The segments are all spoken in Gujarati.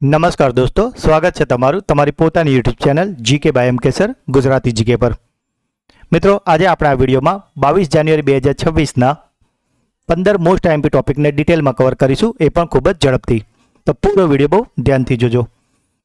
નમસ્કાર દોસ્તો, સ્વાગત છે તમારું તમારી પોતાની યુટ્યુબ ચેનલ જીકે બાય એમકે સર ગુજરાતી જીકે પર. મિત્રો, આજે આપણે આ વિડીયોમાં 22 જાન્યુઆરી 2026ના 15 મોસ્ટ આઈએમપી ટોપિકને ડિટેલમાં કવર કરીશું, એ પણ ખૂબ જ ઝડપથી. તો પૂરો વિડીયો બહુ ધ્યાનથી જોજો.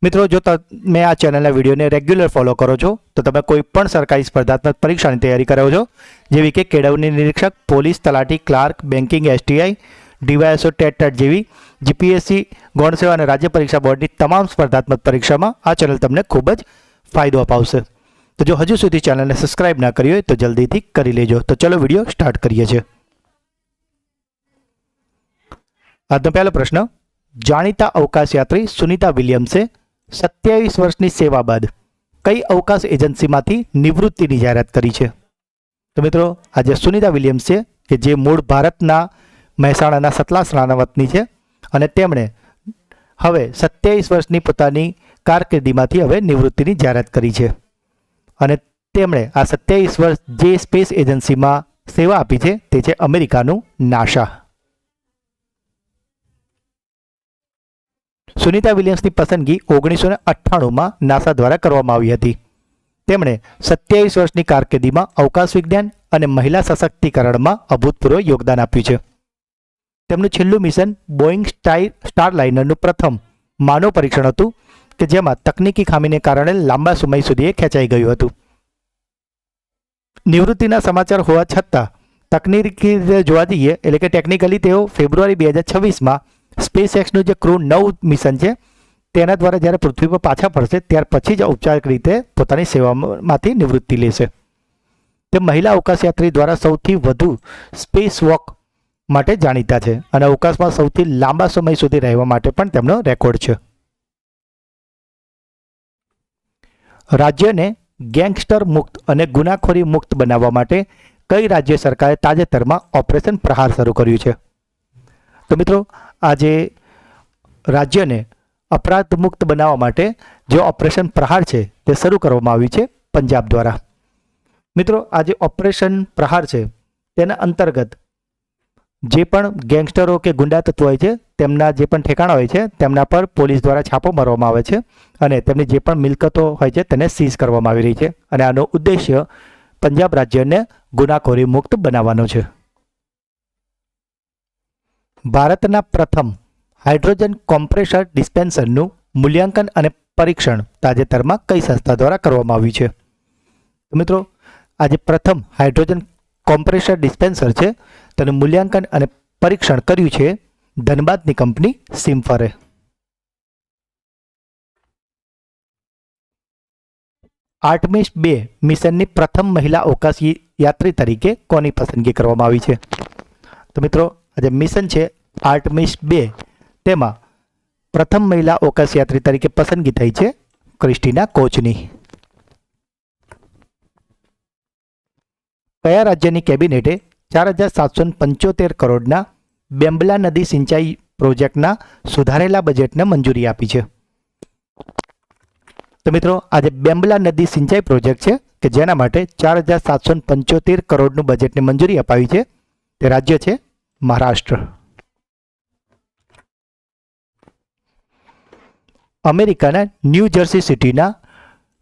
મિત્રો, જો તમે આ ચેનલના વિડીયોને રેગ્યુલર ફોલો કરો છો તો તમે કોઈ પણ સરકારી સ્પર્ધાત્મક પરીક્ષાની તૈયારી કરો છો, જેવી કે કેળવણી નિરીક્ષક, પોલીસ, તલાટી, clerk, banking, STI, DYSO, TET જેવી જીપીએસસી, ગૌણ સેવા અને રાજ્ય પરીક્ષા બોર્ડની તમામ સ્પર્ધાત્મક પરીક્ષામાં આ ચેનલ તમને ખૂબ જ ફાયદો અપાવશે. તો જો હજુ સુધી ચેનલને સબસ્ક્રાઇબ ના કરી હોય તો જલ્દીથી કરી લેજો. તો ચલો વિડીયો સ્ટાર્ટ કરીએ છીએ. આજનો પહેલો પ્રશ્ન, જાણીતા અવકાશયાત્રી સુનિતા વિલિયમ્સે 27 વર્ષની સેવા બાદ કઈ અવકાશ એજન્સીમાંથી નિવૃત્તિની જાહેરાત કરી છે? તો મિત્રો, આજે સુનિતા વિલિયમ્સ છે કે જે મૂળ ભારતના મહેસાણાના સતલાસણાના વતની છે અને તેમણે હવે 27 વર્ષની પોતાની કારકિર્દીમાંથી હવે નિવૃત્તિની જાહેરાત કરી છે. અને તેમણે આ 27 વર્ષ જે સ્પેસ એજન્સીમાં સેવા આપી છે તે છે અમેરિકાનું નાસા. સુનિતા વિલિયમ્સની પસંદગી 1998માં નાસા દ્વારા કરવામાં આવી હતી. તેમણે 27 વર્ષની કારકિર્દીમાં અવકાશ વિજ્ઞાન અને મહિલા સશક્તિકરણમાં અભૂતપૂર્વ યોગદાન આપ્યું છે. તેમનું છેલ્લું મિશન બોઈંગ સ્ટારલાઇનરનું પ્રથમ માનવ પરીક્ષણ હતું કે જેમાં તકનીકી ખામીને કારણે લાંબા સમય સુધી ખેંચાઈ ગયું હતું. નિવૃત્તિના સમાચાર હોવા છતાં તકનીકી રીતે જોવા જઈએ એટલે કે ટેકનિકલી તેઓ ફેબ્રુઆરી 2026માં સ્પેસએક્સનું જે ક્રૂ 9 મિશન છે તેના દ્વારા જ્યારે પૃથ્વી પર પાછા ફરશે ત્યાર પછી જ ઔપચારિક રીતે પોતાની સેવામાંથી નિવૃત્તિ લેશે. તે મહિલા અવકાશયાત્રી દ્વારા સૌથી વધુ સ્પેસ વોક માટે જાણીતા છે અને અવકાશમાં સૌથી લાંબા સમય સુધી રહેવા માટે પણ તેમનો રેકોર્ડ છે. રાજ્યને ગેંગસ્ટર મુક્ત અને ગુનાખોરી મુક્ત બનાવવા માટે કઈ રાજ્ય સરકારે તાજેતરમાં ઓપરેશન પ્રહાર શરૂ કર્યું છે? તો મિત્રો, આજે રાજ્યને અપરાધ મુક્ત બનાવવા માટે જે ઓપરેશન પ્રહાર છે તે શરૂ કરવામાં આવ્યું છે પંજાબ દ્વારા. મિત્રો, આ જે ઓપરેશન પ્રહાર છે તેના અંતર્ગત જે પણ ગેંગસ્ટરો કે ગુંડા તત્વો હોય છે તેમના જે પણ ઠેકાણા હોય છે તેમના પર પોલીસ દ્વારા છાપો મારવામાં આવે છે અને તેમની જે પણ મિલકતો હોય છે તેને સીઝ કરવામાં આવી રહી છે અને આનો ઉદ્દેશ્ય પંજાબ રાજ્યને ગુનાખોરી મુક્ત બનાવવાનો છે. ભારતના પ્રથમ હાઇડ્રોજન કોમ્પ્રેસર ડિસ્પેન્સરનું મૂલ્યાંકન અને પરીક્ષણ તાજેતરમાં કઈ સંસ્થા દ્વારા કરવામાં આવ્યું છે? મિત્રો, આજે પ્રથમ હાઇડ્રોજન કોમ્પ્રેસર ડિસ્પેન્સર છે તેનું મૂલ્યાંકન અને પરીક્ષણ કર્યું છે ધનબાદની કંપની સિમ્ફરે. આર્ટેમિસ 2 મિશનની પ્રથમ મહિલા અવકાશ યાત્રી તરીકે કોની પસંદગી કરવામાં આવી છે? તો મિત્રો, આજે મિશન છે આર્ટેમિસ 2 તેમાં પ્રથમ મહિલા અવકાશ યાત્રી તરીકે પસંદગી થઈ છે ક્રિસ્ટીના કોચની. કયા રાજ્યની કેબિનેટે 4775 કરોડના બેમ્બલા નદી સિંચાઈ પ્રોજેક્ટના સુધારેલા બજેટને મંજૂરી આપી છે? તો મિત્રો, આજે બેમ્બલા નદી સિંચાઈ પ્રોજેક્ટ છે કે જેના માટે 4775 કરોડનું બજેટને મંજૂરી અપાવી છે તે રાજ્ય છે મહારાષ્ટ્ર. અમેરિકાના ન્યૂ જર્સી સિટીના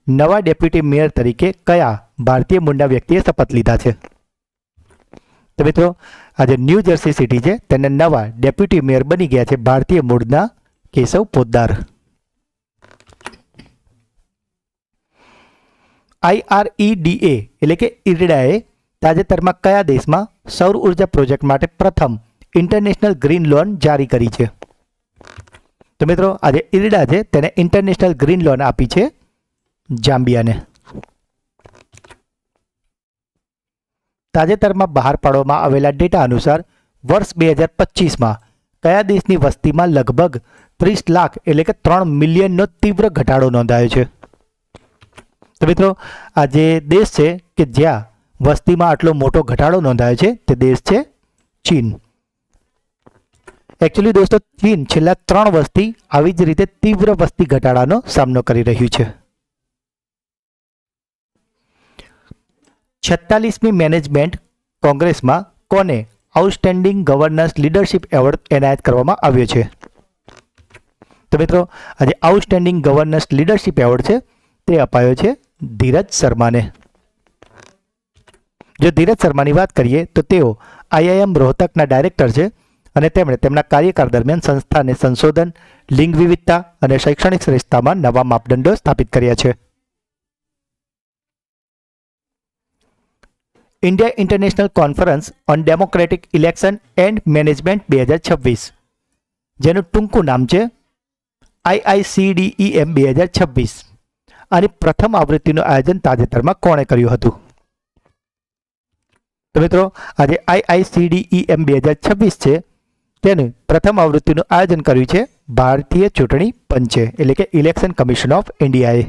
નવા ડેપ્યુટી મેયર તરીકે કયા ભારતીય મૂળના વ્યક્તિએ શપથ લીધા છે? તો મિત્રો, આજે ન્યૂ જર્સી સિટી છે તેને નવા ડેપ્યુટી મેયર બની ગયા છે ભારતીય મૂળના કેશવ પોદ્દાર. IREDA એટલે કે ઇરડાએ તાજેતરમાં કયા દેશમાં સૌર ઉર્જા પ્રોજેક્ટ માટે પ્રથમ ઇન્ટરનેશનલ ગ્રીન લોન જારી કરી છે? તો મિત્રો, આજે ઇરડા છે તેને ઇન્ટરનેશનલ ગ્રીન લોન આપી છે જામ્બિયાને. તાજેતરમાં બહાર પાડવામાં આવેલા ડેટા અનુસાર વર્ષ 2025માં કયા દેશની વસ્તીમાં લગભગ 30 લાખ એટલે કે 3 મિલિયનનો તીવ્ર ઘટાડો નોંધાયો છે? તો મિત્રો, આ જે દેશ છે કે જ્યાં વસ્તીમાં આટલો મોટો ઘટાડો નોંધાયો છે તે દેશ છે ચીન. એકચ્યુઅલી દોસ્તો, ચીન છેલ્લા 3 વર્ષથી આવી જ રીતે તીવ્ર વસ્તી ઘટાડાનો સામનો કરી રહ્યું છે. 46મી મેનેજમેન્ટ કોંગ્રેસમાં કોને આઉટસ્ટેન્ડિંગ ગવર્નન્સ લીડરશિપ એવોર્ડ એનાયત કરવામાં આવ્યો છે? તો મિત્રો આજે આઉટસ્ટેન્ડિંગ ગવર્નન્સ લીડરશિપ એવોર્ડ છે તે અપાયો છે ધીરજ શર્માને. જો ધીરજ શર્માની વાત કરીએ તો તેઓ IIM રોહતકના ડાયરેક્ટર છે અને તેમણે તેમના કાર્યકાળ દરમિયાન સંસ્થાને સંશોધન, લિંગ વિવિધતા અને શૈક્ષણિક શ્રેષ્ઠતામાં નવા માપદંડો સ્થાપિત કર્યા છે. India international conference on democratic election and management 2026, જેનું ટૂંકું નામ છે IICDEM 2026. આની પ્રથમ આવૃત્તિનું આયોજન તાજેતરમાં કોણે કર્યું હતું? તો મિત્રો આજે IICDEM 2026 છે તેનું પ્રથમ આવૃત્તિનું આયોજન કર્યું છે ભારતીય ચૂંટણી પંચે એટલે કે ઇલેક્શન કમિશન ઓફ ઇન્ડિયાએ.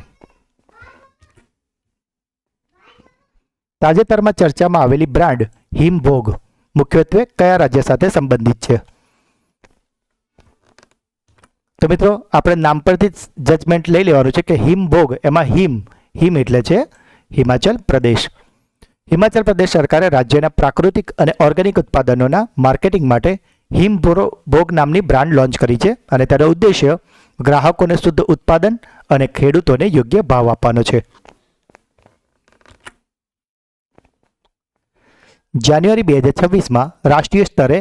તાજેતરમાં ચર્ચામાં આવેલી બ્રાન્ડ હિમભોગ મુખ્યત્વે કયા રાજ્ય સાથે સંબંધિત છે? તો મિત્રો આપણે નામ પરથી જ જજમેન્ટ લઈ લેવાનું છે કે હિમભોગ, એમાં હિમ એટલે છે હિમાચલ પ્રદેશ. હિમાચલ પ્રદેશ સરકારે રાજ્યના પ્રાકૃતિક અને ઓર્ગેનિક ઉત્પાદનોના માર્કેટિંગ માટે હિમભોગ નામની બ્રાન્ડ લોન્ચ કરી છે અને તેનો ઉદ્દેશ્ય ગ્રાહકોને શુદ્ધ ઉત્પાદન અને ખેડૂતોને યોગ્ય ભાવ આપવાનો છે. જાન્યુઆરી 2026માં રાષ્ટ્રીય સ્તરે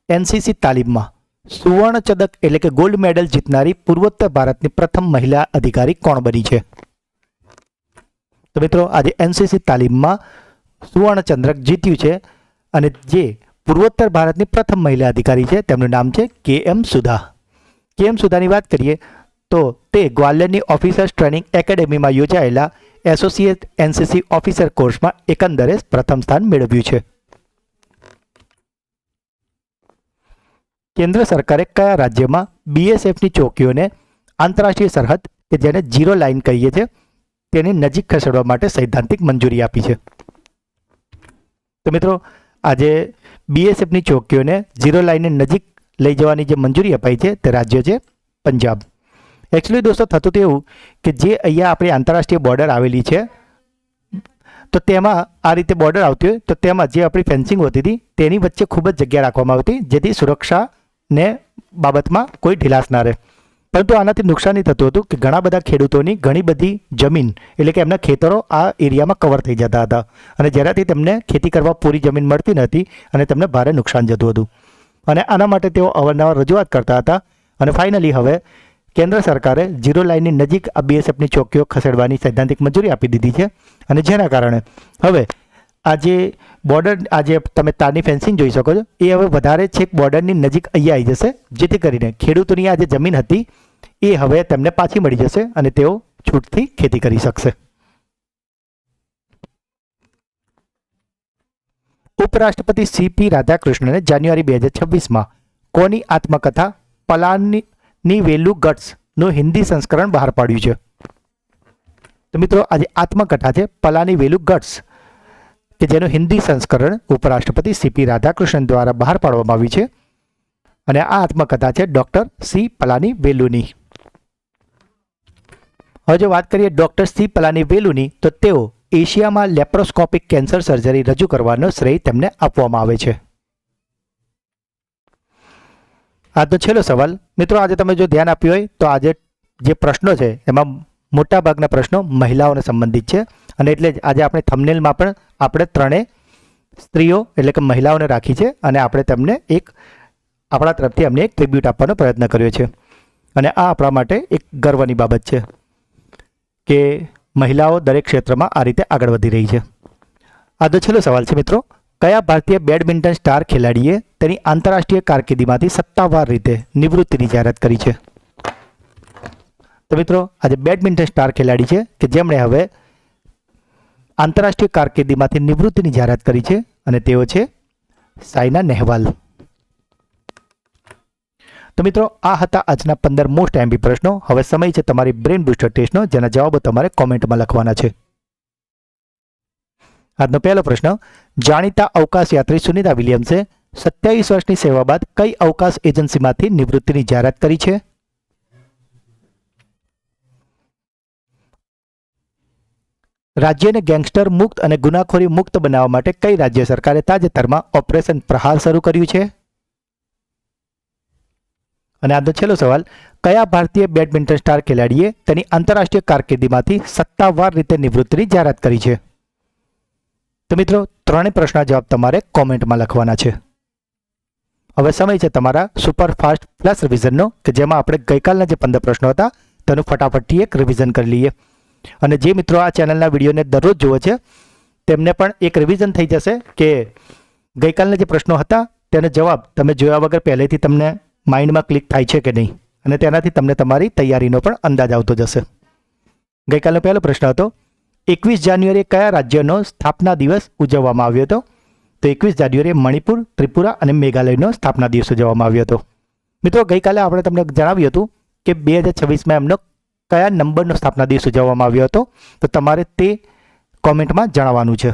NCC તાલીમમાં સુવર્ણ ચંદ્રક એટલે કે ગોલ્ડ મેડલ જીતનારી પૂર્વોત્તર ભારતની પ્રથમ મહિલા અધિકારી કોણ બની છે? તો મિત્રો આજે NCC તાલીમમાં સુવર્ણ ચંદ્રક જીત્યું છે અને જે પૂર્વોત્તર ભારતની પ્રથમ મહિલા અધિકારી છે તેમનું નામ છે KM સુધા. KM સુધાની વાત કરીએ તો તે ગ્વાલિયરની ઓફિસર્સ ટ્રેનિંગ એકેડેમીમાં યોજાયેલા એસોસિએટ NCC ઓફિસર કોર્સમાં એકંદરે પ્રથમ સ્થાન મેળવ્યું છે. કેન્દ્ર સરકારે કયા રાજ્યમાં BSFની ચોકીઓને આંતરરાષ્ટ્રીય સરહદ કે જેને ઝીરો લાઇન કહીએ છીએ તેની નજીક ખસેડવા માટે સૈદ્ધાંતિક મંજૂરી આપી છે? તો મિત્રો આજે BSFની ચોકીઓને ઝીરો લાઇનની નજીક લઈ જવાની જે મંજૂરી અપાઈ છે તે રાજ્ય છે પંજાબ. એકચ્યુઅલી દોસ્તો થતું તો એવું કે જે અહીંયા આપણી આંતરરાષ્ટ્રીય બોર્ડર આવેલી છે તો તેમાં આ રીતે બોર્ડર આવતી હોય તો તેમાં જે આપણી ફેન્સિંગ હોતી હતી તેની વચ્ચે ખૂબ જ જગ્યા રાખવામાં આવતી જેથી સુરક્ષાને બાબતમાં કોઈ ઢીલાસ ના રહે. પરંતુ આનાથી નુકસાન એ થતું હતું કે ઘણા બધા ખેડૂતોની ઘણી બધી જમીન એટલે કે એમના ખેતરો આ એરિયામાં કવર થઈ જતા હતા અને જેનાથી તેમને ખેતી કરવા પૂરી જમીન મળતી નહોતી અને તેમને ભારે નુકસાન જતું હતું. અને આના માટે તેઓ અવારનવાર રજૂઆત કરતા હતા અને ફાઇનલી હવે કેન્દ્ર સરકારે ઝીરો લાઇનની નજીક આ BSFની ચોકીઓ ખસેડવાની સૈદ્ધાંતિક મંજૂરી આપી દીધી છે અને જેના કારણે હવે આ જે બોર્ડર આજે તમે તારની ફેન્સિંગ જોઈ શકો છો એ હવે વધારે છેક બોર્ડરની નજીક અહીંયા આવી જશે જેથી કરીને ખેડૂતોની આ જે જમીન હતી એ હવે તેમને પાછી મળી જશે અને તેઓ છૂટથી ખેતી કરી શકશે. ઉપરાષ્ટ્રપતિ CP રાધાકૃષ્ણને જાન્યુઆરી 2026માં કોની આત્મકથા પલાની વેલુ ગટ્સનું હિન્દી સંસ્કરણ બહાર પાડ્યું છે? તો મિત્રો આજે આત્મકથા છે પલાની વેલુ ગટ્સ કે જેનું હિન્દી સંસ્કરણ ઉપરાષ્ટ્રપતિ CP રાધાકૃષ્ણન દ્વારા બહાર પાડવામાં આવ્યું છે અને આ આત્મકથા છે ડૉક્ટર C પલાની વેલુની. હવે જો વાત કરીએ ડૉક્ટર C પલાની વેલુની તો તેઓ એશિયામાં લેપ્રોસ્કોપિક કેન્સર સર્જરી રજૂ કરવાનો શ્રેય તેમને આપવામાં આવે છે. આજનો છેલ્લો સવાલ મિત્રો, આજે તમે જો ધ્યાન આપ્યું હોય તો આજે જે પ્રશ્નો છે એમાં મોટાભાગના પ્રશ્નો મહિલાઓને સંબંધિત છે અને એટલે જ આજે આપણે થંબનેલમાં પણ આપણે ત્રણેય સ્ત્રીઓ એટલે કે મહિલાઓને રાખી છે અને આપણે તેમને આપણા તરફથી એમને એક ટ્રિબ્યુટ આપવાનો પ્રયત્ન કર્યો છે અને આ આપણા માટે એક ગર્વની બાબત છે કે મહિલાઓ દરેક ક્ષેત્રમાં આ રીતે આગળ વધી રહી છે. આજનો છેલ્લો સવાલ છે મિત્રો, કયા ભારતીય બેડમિન્ટન સ્ટાર ખેલાડીએ તેની આંતરરાષ્ટ્રીય કારકિર્દીમાંથી સત્તાવાર રીતે નિવૃત્તિની જાહેરાત કરી છે? તો મિત્રો આજે બેડમિન્ટન સ્ટાર ખેલાડી છે કે જેમણે હવે આંતરરાષ્ટ્રીય કારકિર્દીમાંથી નિવૃત્તિની જાહેરાત કરી છે અને તેઓ છે સાયના નેહવાલ. તો મિત્રો આ હતા આજના 15 મોસ્ટ એમપી પ્રશ્નો. હવે સમય છે તમારી બ્રેન બૂસ્ટર ટેસ્ટનો જેના જવાબો તમારે કોમેન્ટમાં લખવાના છે. આજનો પહેલો પ્રશ્ન, જાણીતા અવકાશ યાત્રી સુનિતા વિલિયમ્સે 27 વર્ષની સેવા બાદ કઈ અવકાશ એજન્સીમાંથી નિવૃત્તિની જાહેરાત કરી છે? રાજ્યને ગેંગસ્ટર મુક્ત અને ગુનાખોરી મુક્ત બનાવવા માટે કઈ રાજ્ય સરકારે તાજેતરમાં ઓપરેશન પ્રહાર શરૂ કર્યું છે? અને આજનો છેલ્લો સવાલ, કયા ભારતીય બેડમિન્ટન સ્ટાર ખેલાડીએ તેની આંતરરાષ્ટ્રીય કારકિર્દીમાંથી સત્તાવાર રીતે નિવૃત્તિની જાહેરાત કરી છે? તો મિત્રો ત્રણેય પ્રશ્નના જવાબ તમારે કોમેન્ટમાં લખવાના છે. હવે સમય છે તમારા સુપરફાસ્ટ પ્લસ રિવિઝનનો, કે જેમાં આપણે ગઈકાલના જે 15 પ્રશ્નો હતા તેનું ફટાફટથી એક રિવિઝન કરી લઈએ. અને જે મિત્રો આ ચેનલના વિડીયોને દરરોજ જુએ છે તેમને પણ એક રિવિઝન થઈ જશે કે ગઈકાલના જે પ્રશ્નો હતા તેનો જવાબ તમે જોયા વગર પહેલેથી તમને માઇન્ડમાં ક્લિક થાય છે કે નહીં, અને તેનાથી તમને તમારી તૈયારીનો પણ અંદાજ આવતો જશે. ગઈકાલનો પહેલો પ્રશ્ન હતો, 21 જાન્યુઆરીએ કયા રાજ્યનો સ્થાપના દિવસ ઉજવવામાં આવ્યો હતો? તો 21 જાન્યુઆરીએ મણિપુર, ત્રિપુરા અને મેઘાલયનો સ્થાપના દિવસ ઉજવવામાં આવ્યો હતો. મિત્રો ગઈકાલે આપણે તમને જણાવ્યું હતું કે 2026માં એમનો કયા નંબરનો સ્થાપના દિવસ ઉજવવામાં આવ્યો હતો, તો તમારે તે કોમેન્ટમાં જણાવવાનું છે.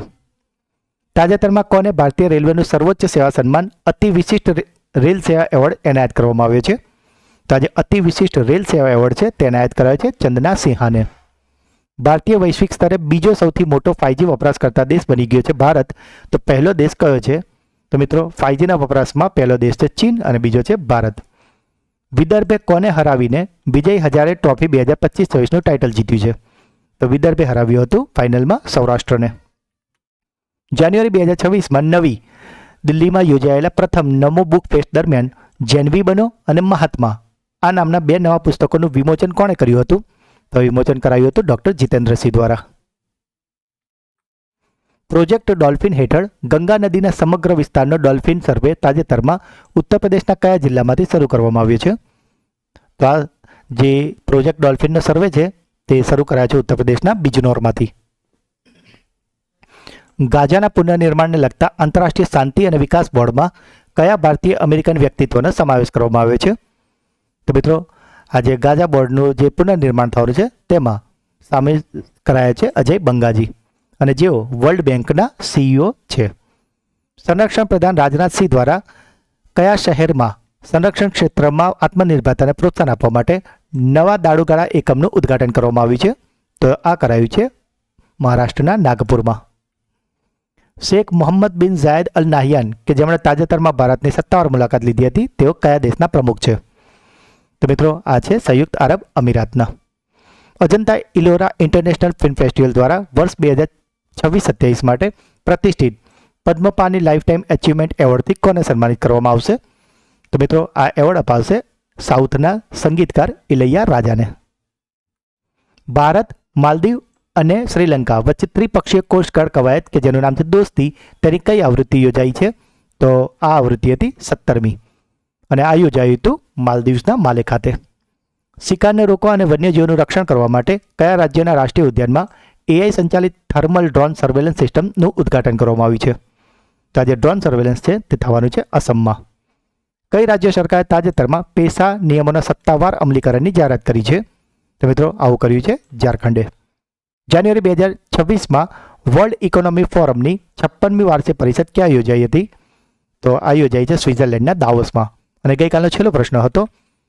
તાજેતરમાં કોને ભારતીય રેલવેનું સર્વોચ્ચ સેવા સન્માન અતિ વિશિષ્ટ રેલ સેવા એવોર્ડ એનાયત કરવામાં આવ્યો છે? તો આજે અતિ વિશિષ્ટ રેલ સેવા એવોર્ડ છે તે એનાયત કરાયો છે ચંદના સિંહાને. ભારતીય વૈશ્વિક સ્તરે બીજો સૌથી મોટો 5G વપરાશકર્તા દેશ બની ગયો છે ભારત. તો પહેલો દેશ કયો છે? તો મિત્રો 5Gના વપરાશમાં પહેલો દેશ છે ચીન અને બીજો છે ભારત. વિદર્ભે કોને હરાવીને વિજય હજારે ટ્રોફી 2025-26નું ટાઇટલ જીત્યું છે? તો વિદર્ભે હરાવ્યું હતું ફાઇનલમાં સૌરાષ્ટ્રને. જાન્યુઆરી 2026માં નવી દિલ્હીમાં યોજાયેલા પ્રથમ નમો બુક ફેસ્ટ દરમિયાન જેનવી બનો અને મહાત્મા આ નામના 2 નવા પુસ્તકોનું વિમોચન કોણે કર્યું હતું? તો વિમોચન કરાયું હતું ડૉક્ટર જીતેન્દ્રસિંહ દ્વારા. પ્રોજેક્ટ ડોલ્ફિન હેઠળ ગંગા નદીના સમગ્ર વિસ્તારનો ડોલ્ફિન સર્વે તાજેતરમાં ઉત્તર પ્રદેશના કયા જિલ્લામાંથી શરૂ કરવામાં આવ્યો છે? તો આ જે પ્રોજેક્ટ ડોલ્ફિનનો સર્વે છે તે શરૂ કરાયો છે ઉત્તર પ્રદેશના બિજનૌરમાંથી. ગાઝાના પુનર્નિર્માણને લગતા આંતરરાષ્ટ્રીય શાંતિ અને વિકાસ બોર્ડમાં કયા ભારતીય અમેરિકન વ્યક્તિત્વનો સમાવેશ કરવામાં આવ્યો છે? તો મિત્રો આજે ગાઝા બોર્ડનું જે પુનર્નિર્માણ થયું છે તેમાં સામેલ કરાયા છે અજય બંગાજી, અને જેઓ વર્લ્ડ બેંકના CEO છે. સંરક્ષણ પ્રધાન રાજનાથસિંહ દ્વારા કયા શહેરમાં સંરક્ષણ ક્ષેત્રમાં આત્મનિર્ભરતાને પ્રોત્સાહન આપવા માટે નવા દારૂગાળા એકમનું ઉદ્ઘાટન કરવામાં આવ્યું છે? તો આ કરાયું છે મહારાષ્ટ્રના નાગપુરમાં. શેખ મોહમ્મદ બિન ઝાયદ અલ નાહયાન કે જેમણે તાજેતરમાં ભારતની સત્તાવાર મુલાકાત લીધી હતી તેઓ કયા દેશના પ્રમુખ છે? તો મિત્રો આ છે સંયુક્ત આરબ અમીરાતના. Ajanta Ellora international film festival દ્વારા વર્ષ 2026-27 માટે પ્રતિષ્ઠિત પદ્મપાની લાઈફ ટાઈમ એચિવમેન્ટ એવોર્ડથી કોને સન્માનિત કરવામાં આવશે? તો મિત્રો આ એવોર્ડ અપાવશે સાઉથના સંગીતકાર ઇલૈયા રાજાને. ભારત, માલદીવ અને શ્રીલંકા વચ્ચે ત્રિપક્ષીય કોસ્ટગાર્ડ કવાયત કે જેનું નામ છે દોસ્તી, તેની કઈ આવૃત્તિ યોજાઈ છે? તો આ આવૃત્તિ હતી 17મી, અને આ યોજાયું હતું માલદીવ્સના માલે ખાતે. શિકારને રોકવા અને વન્યજીવોનું રક્ષણ કરવા માટે કયા રાજ્યના રાષ્ટ્રીય ઉદ્યાનમાં AI સંચાલિત થર્મલ ડ્રોન સર્વેલન્સ સિસ્ટમનું ઉદ્ઘાટન કરવામાં આવ્યું છે? તો આજે ડ્રોન સર્વેલન્સ છે તે થવાનું છે અસમમાં. કઈ રાજ્ય સરકારે તાજેતરમાં પેસા નિયમોના સત્તાવાર અમલીકરણની જાહેરાત કરી છે? તો મિત્રો આવું કર્યું છે ઝારખંડે. જાન્યુઆરી 2026માં વર્લ્ડ ઇકોનોમિક ફોરમની 56મી વાર્ષિક પરિષદ ક્યાં યોજાઈ હતી? તો આ યોજાઈ છે સ્વિટ્ઝરલેન્ડના દાવોસમાં. અને ગઈકાલનો છેલ્લો પ્રશ્ન હતો,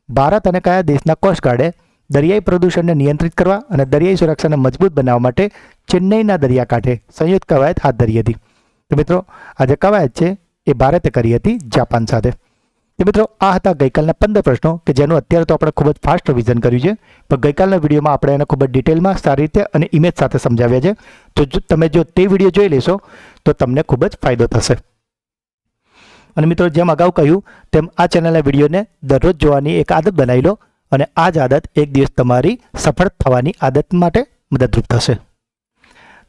ભારત અને કયા દેશના કોસ્ટગાર્ડે દરિયાઈ પ્રદૂષણને નિયંત્રિત કરવા અને દરિયાઈ સુરક્ષાને મજબૂત બનાવવા માટે ચેન્નઈના દરિયાકાંઠે સંયુક્ત કવાયત હાથ ધરી હતી? તો મિત્રો આ જે કવાયત છે એ ભારતે કરી હતી જાપાન સાથે. તો મિત્રો આ હતા ગઈકાલના 15 પ્રશ્નો કે જેનું અત્યારે તો આપણે ખૂબ જ ફાસ્ટ રિવિઝન કર્યું છે, પણ ગઈકાલના વિડીયોમાં આપણે એને ખૂબ જ ડિટેલમાં સારી રીતે અને ઇમેજ સાથે સમજાવ્યા છે. તો તમે જો તે વિડીયો જોઈ લેશો તો તમને ખૂબ જ ફાયદો થશે. અને મિત્રો જેમ અગાઉ કહ્યું તેમ આ ચેનલના વિડીયોને દરરોજ જોવાની એક આદત બનાવી લો, અને આ જ આદત એક દિવસ તમારી સફળ થવાની આદત માટે મદદરૂપ થશે.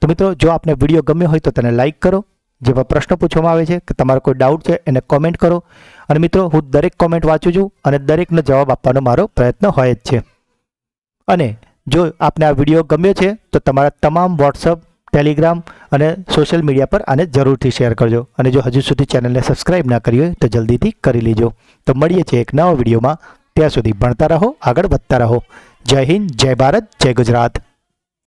તો મિત્રો જો આપને વિડીયો ગમ્યો હોય તો તેને લાઈક કરો, જેવા પ્રશ્નો પૂછવામાં આવે છે કે તમારો કોઈ ડાઉટ છે એને કોમેન્ટ કરો, અને મિત્રો હું દરેક કોમેન્ટ વાંચું છું અને દરેકનો જવાબ આપવાનો મારો પ્રયત્ન હોય જ છે. અને જો આપને આ વિડીયો ગમ્યો છે તો તમારા તમામ વોટ્સઅપ, ટેલિગ્રામ અને સોશિયલ મીડિયા પર આને જરૂરથી શેર કરજો. અને જો હજુ સુધી ચેનલને સબસ્ક્રાઈબ ના કરી હોય તો જલ્દીથી કરી લેજો. તો મળીએ છીએ એક નવા વિડીયોમાં. ત્યાં સુધી ભણતા રહો, આગળ વધતા રહો. જય હિન્દ, જય ભારત, જય ગુજરાત.